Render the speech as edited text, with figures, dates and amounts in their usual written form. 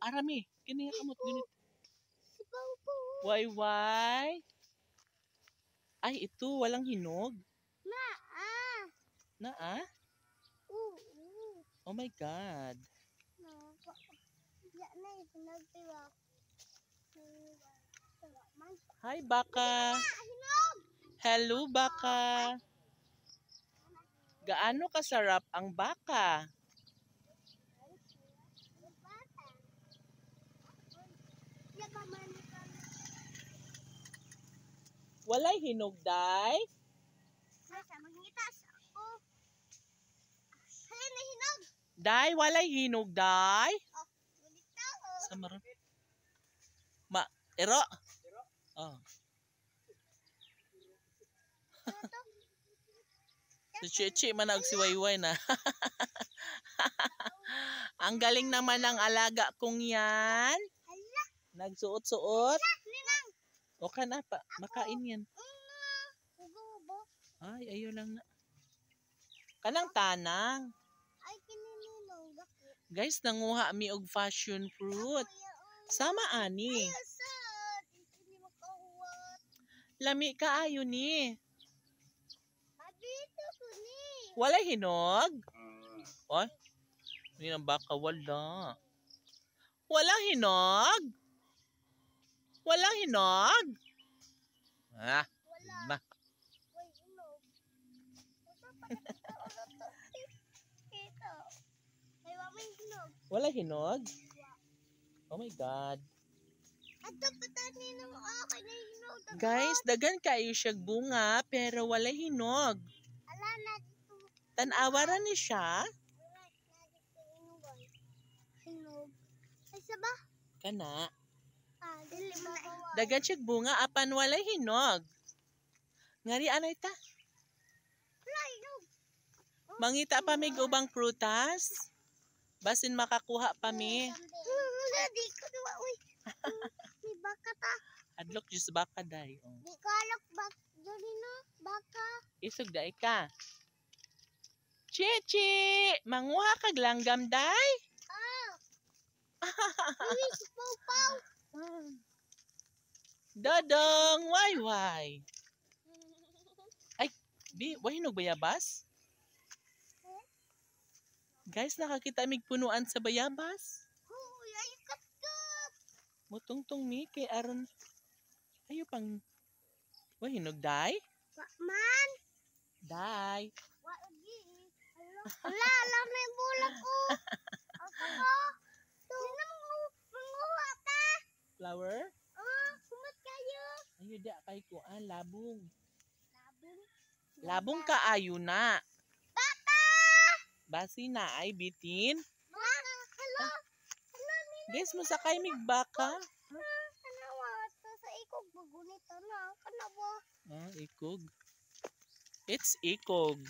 arami. Kini nga kamot gunit. Si Pawpaw. Why? Ay, ito. Walang hinog. Na. Oo. Oh my God. Yan na hinog diba? Hi, baka. Hinog! Hello, baka. Gaano kasarap ang baka? Walay hinog, day? Day, walay hinog, day? Samaron. Ero? Oh. Si Chichi man si Wayway na. Ang galing naman ng alaga kong yan. Nagsuot-suot. O ka na pa, makain yan. Ay, ayaw lang na. Kanang tanang. Guys, nanguha mi og passion fruit. Sama ani. Lami ka ayo ni. Walay hinog? Oy. Ni nang baka wala. Walang hinog? Walang hinog? Ah, na. Wala hinog? Oh my God. Guys, dagan kayo siyag bunga pero wala hinog. Tanawaran ni siya. Kana. Dagan siyag bunga apan wala hinog. Ngari anay ta? Mangita pa mig ubang prutas. Basin makakuha pa mi. Di baka ta. Adlok jus baka day. Oh. Di ko alok baka. Isog day ka. Chichi! Manguha kag langgam day? Uy, si Pawpaw. Dodong! Why? Ay, di, hinog bayabas? Guys, nakakita mig punuan sa bayabas. Uy, ay kat. Mutungtong mi kay aron. Ayo pang. Hinog day? Man. Day. Wala, alam na yung bulak ko. Ako. Sino manguha ka? Flower? Sumat kayo. Ayo da kay ko labong. Labong? Labong ka ayo na. Baka! Basi na ay bitin. Baka! Hello? Guys, masakay mig baka. Kanawa, sa ikog bagunito na. Kanawa. Ikog. It's ikog.